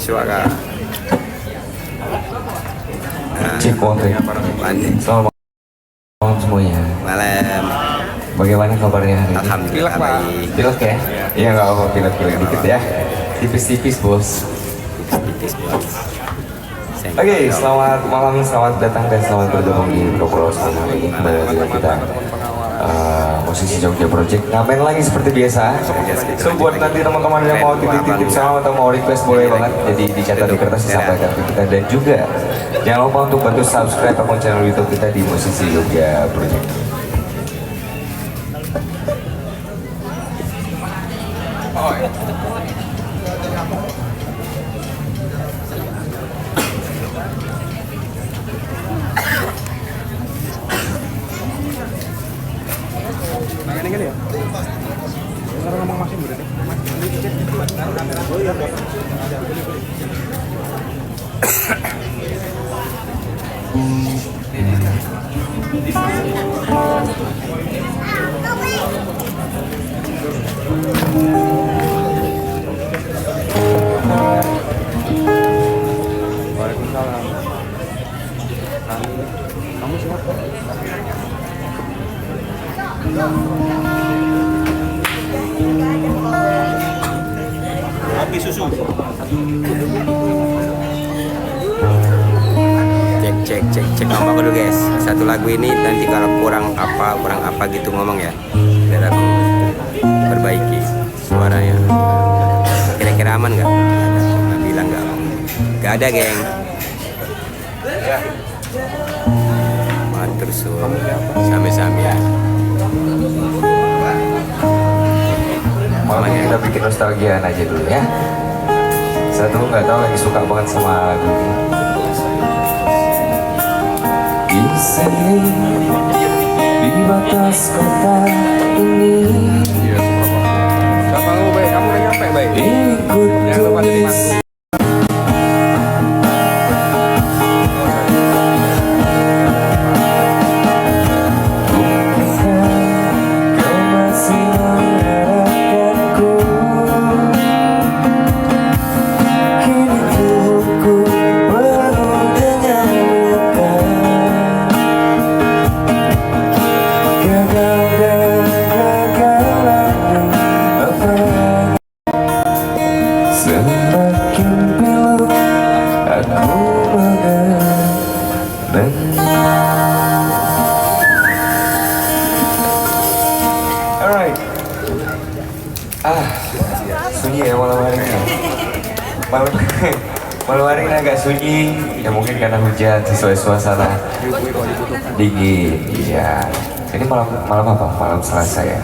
suara. Cek konten. Selamat malam semuanya. Malam. Bagaimana kabarnya hari ini? Alhamdulillah baik. Pilek ya? Iya nggak apa-apa, pilek dikit ya. Tipis-tipis bos. Tipis bos. Oke, selamat malam, selamat datang dan selamat bergabung di Pulau Sana hari ini kembali lagi dengan kita musisi Jogja Project. Ngapain lagi seperti biasa. So buat nanti teman-teman yang mau titip-titip salam atau mau request boleh banget. Jadi dicatat di kertas disampaikan ke kita dan juga jangan lupa untuk bantu subscribe akun channel YouTube kita di Musisi Jogja Project. Waalaikumsalam. Kamu siapa? Kopi susu. Cek ngomong dulu guys. Satu lagu ini nanti kalau kurang apa gitu ngomong ya. Biar aku perbaiki suaranya. Kira-kira aman nggak? Bilang nggak aman. Gak ada geng. Matur suwun. Sami-sami ya. Malam ini kita bikin nostalgiaan aja dulu ya. Saya tuh nggak tahu lagi suka banget sama lagu ini. Di di batas kota ini. Siapa kamu baik? Kamu udah nyampe baik? Ikut Jangan lupa titip aku. Sunyi ya malam hari ini. Malam hari ini agak sunyi. Ya mungkin karena hujan sesuai suasana dingin. Iya. Ini malam apa? Malam Selasa ya.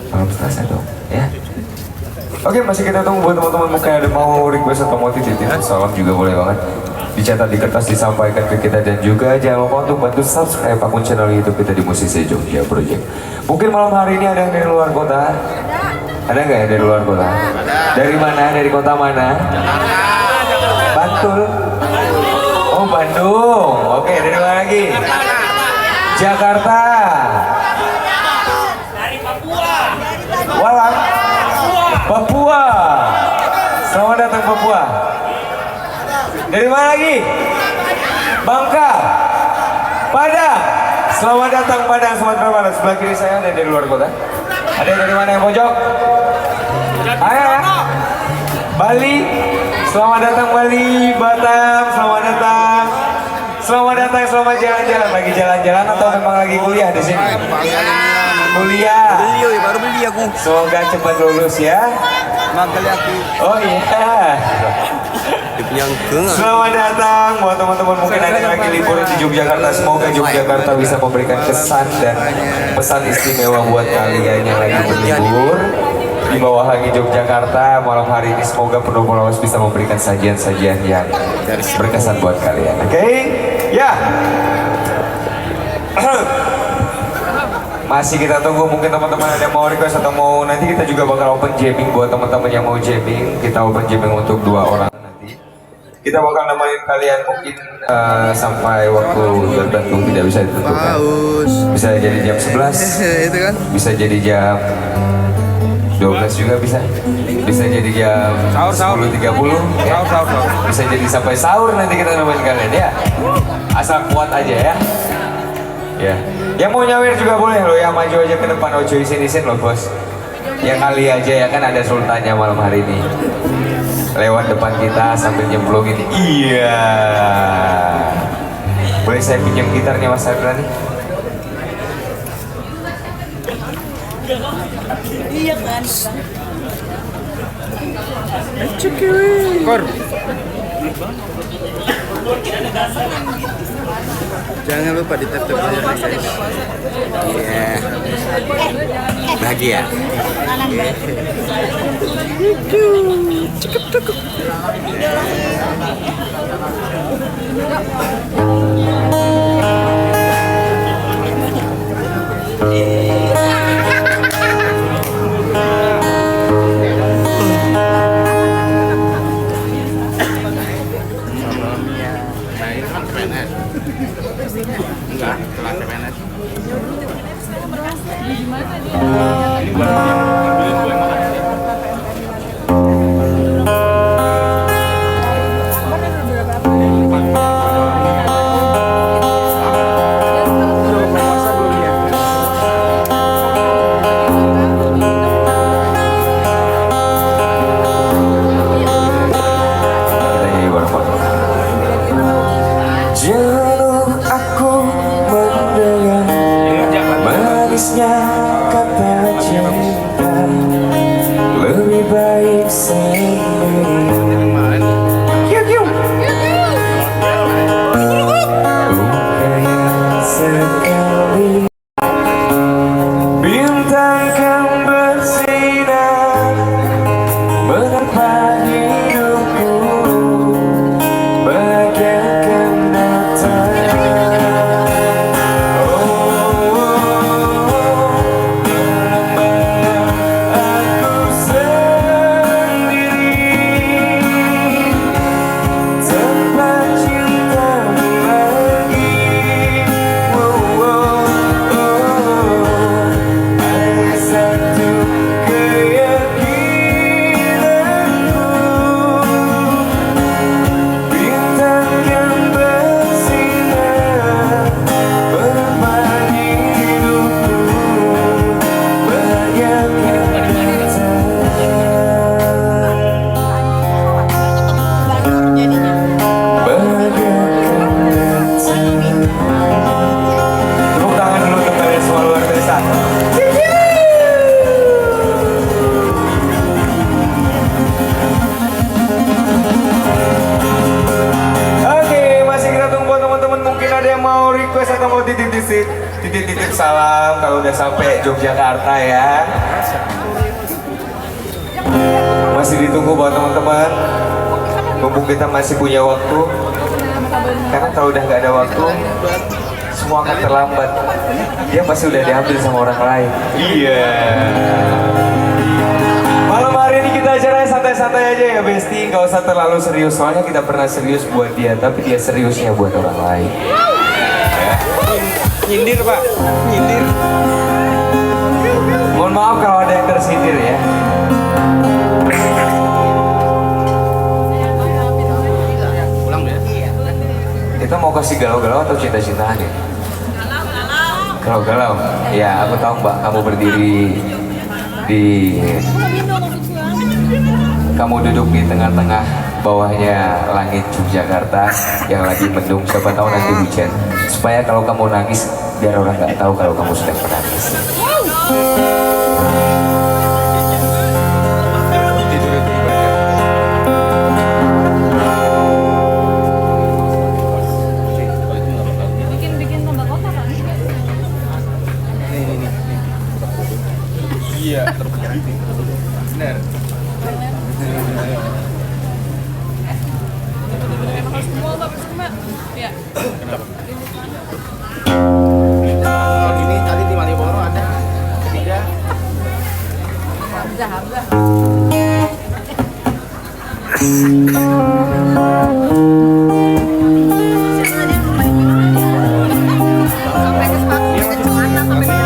Malam Selasa dong. Ya. Oke, masih kita tunggu buat teman-teman mungkin ada mau request atau mau titip salam juga boleh banget. Dicatat di kertas disampaikan ke kita dan juga jangan lupa untuk bantu subscribe akun channel YouTube kita di Musisi Jogja Project. Mungkin malam hari ini ada yang dari luar kota. Ada nggak yang dari luar kota? Dari mana? Dari kota mana? Bantul. Oh Bandung. Oke, dari mana lagi? Jakarta. Dari Papua. Walang. Papua. Selamat datang Papua. Dari mana lagi? Bangka. Padang. Selamat datang Padang, Sumatera Barat. Sebelah kiri saya ada dari luar kota. Ada dari mana yang pojok? Ayo. Bali. Selamat datang Bali. Batam. Selamat datang. Selamat datang, selamat jalan-jalan. Lagi jalan-jalan atau memang lagi kuliah di sini? Kuliah. Beli, baru beli aku. Semoga cepat lulus ya. Magali aku. Oh iya. Selamat datang buat teman-teman mungkin ada yang lagi liburan di Yogyakarta. Semoga Yogyakarta bisa memberikan kesan dan pesan istimewa buat kalian yang lagi berlibur di bawah langit Yogyakarta malam hari ini. Semoga penuh Pulau bisa memberikan sajian-sajian yang berkesan buat kalian. Oke? Ya. Masih kita tunggu mungkin teman-teman ada yang mau request atau mau nanti kita juga bakal open jamming buat teman-teman yang mau jamming. Kita open jamming untuk 2 orang nanti. Kita bakal nemenin kalian mungkin sampai waktu tertentu tidak bisa ditentukan. Bisa jadi jam 11. Itu kan? Bisa jadi jam 12 juga bisa. Bisa jadi jam Sahur. 10.30 ya. Sahur. Bisa jadi sampai sahur nanti kita nemenin kalian ya. Asal kuat aja ya. Ya. Yang mau nyawer juga boleh loh, yang maju aja ke depan, ojo isin-isin loh bos. Ya kali aja ya, kan ada sultannya malam hari ini. Lewat depan kita sambil nyemplungin. Iya. Boleh saya pinjam gitarnya Mas Sadra nih? Iya kan. Kor. Jangan lupa di tap aja guys. Iya. Bahagia. Nah ini kan PNS. Enggak, kelas PNS. Kita nyanyi bareng-bareng. Jenuh aku mendengar manisnya kata cinta, lebih baik sendiri. Bukan sekali bintang kan bersinar menerpa hidupku, bagaikan datang. Aku sendiri tanpa cintamu lagi. Hanya satu keyakinanku, bintang yang bersinar menemani hidupku, bagaikan tepuk tangan dulu untuk kalian semua, luar biasa. Oke, masih kita tunggu buat teman-teman, mungkin ada yang mau request atau mau titip salam kalau udah sampai Yogyakarta ya. Masih ditunggu buat teman-teman, mumpung kita masih punya waktu. Karena kalau udah nggak ada waktu, semua akan terlambat. Dia pasti udah diambil sama orang lain. Iya. Malam hari ini kita acaranya santai-santai aja ya Besti, nggak usah terlalu serius. Soalnya kita pernah serius buat dia, tapi dia seriusnya buat orang lain. Nyindir Pak, nyindir. Mohon maaf kalau ada yang tersindir ya. Pulang ya. Kita mau kasih galau-galau atau cinta-cintaan ya? Galau-galau? Ya, aku tahu Mbak, kamu berdiri di... Kamu duduk di tengah-tengah bawahnya langit Yogyakarta yang lagi mendung, siapa tahu nanti hujan. Supaya kalau kamu nangis, biar orang nggak tahu kalau kamu sedang menangis. Bikin tambah kota kan? Iya, benar. Semua Mbak, bersama. Iya. Ini tadi di Malioboro ada 3. Hamzah. Sampai ke sepatu, ke celana, sampai ke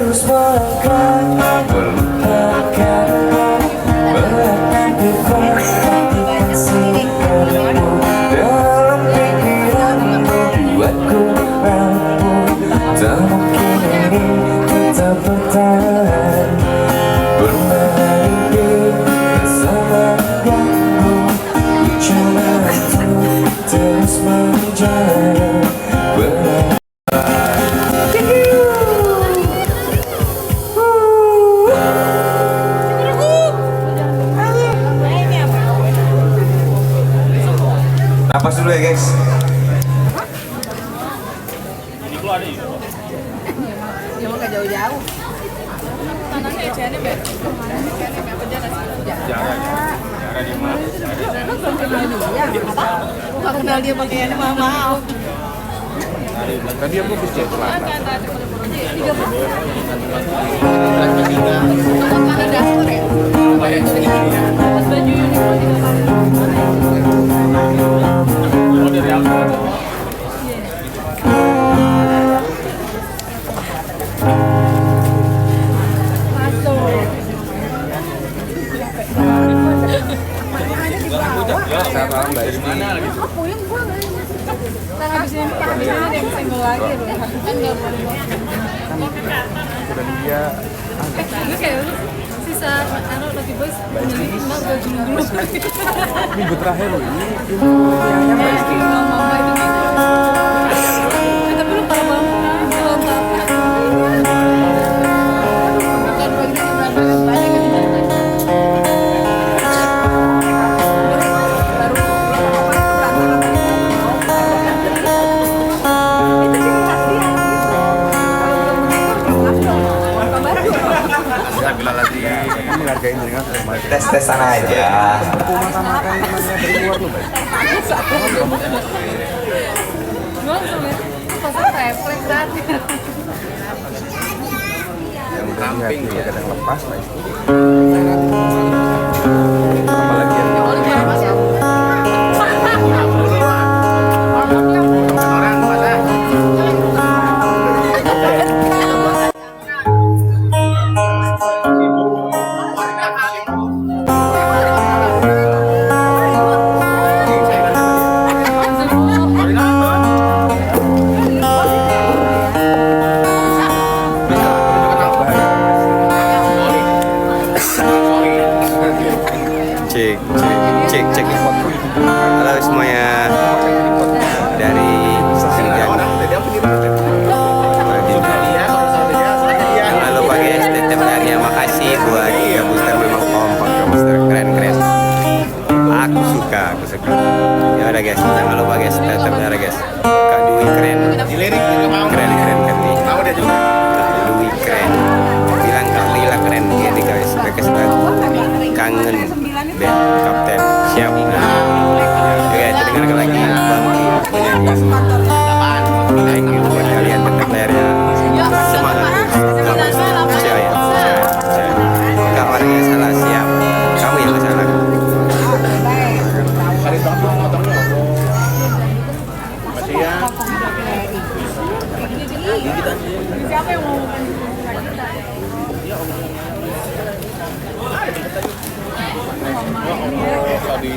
terus melangkah melupakan melanjutkan sikapmu dalam pikiranmu buatku mampu tak mungkin ini tetap bertahan bermimpi bersama denganmu ku coba untuk terus menjadi napas dulu ya guys. Ya mau gak jauh-jauh. Tanahnya ecehannya bet. Ecehannya apa dia kasih? Iya, apa? Gak kenal dia pakaiannya mahal. Tadi aku habis cek Kan ada pura-pura aja ya. 3 berapa? tiga. Ada dashboard ya? Pas baju Uniqlo 3 kali. Oh dari aku. Saya tahu Mbak Isti. Oh, puyeng gua nggak ada. Ntar habis ini pakai ada yang senggol lagi loh. Kan nggak boleh. Dan dia Gue kayak lu sisa anu lagi bos nggak baju dulu. minggu terakhir loh ini. Mbak Isti. Mama itu gitu. Tapi lu parah banget. Belum apa. Kan bagi berantakan banyak kan. Saya bilang lagi menghargai dengan Tes-tesan aja. makan dari luar loh Mbak. Gue langsung liat pasar refleks berarti. Yang camping ya kadang lepas Mbak Isti. Apalagi yang orang pada cek. Halo semuanya dari Sinjan. Jangan lupa guys, tetap ya makasih buat ya booster memang kompak ya booster keren. Aku suka. Ya udah guys, jangan lupa guys, tetap ya guys. Kak Dwi keren. dilirik juga mau. Keren Kak Dwi. Tahu dia juga. Kak Dwi keren. Bilang Kak Lila keren gitu guys. Mereka sudah kangen band Kapten. Siap. Oke, kita dengarkan lagi Bangki menyanyi. Thank you buat kalian tetap layar ya. Semangat. Percaya. Kak orangnya salah siap. Kamu yang salah. Hari tahu motongnya. Masih ya. Siapa yang mau Tadi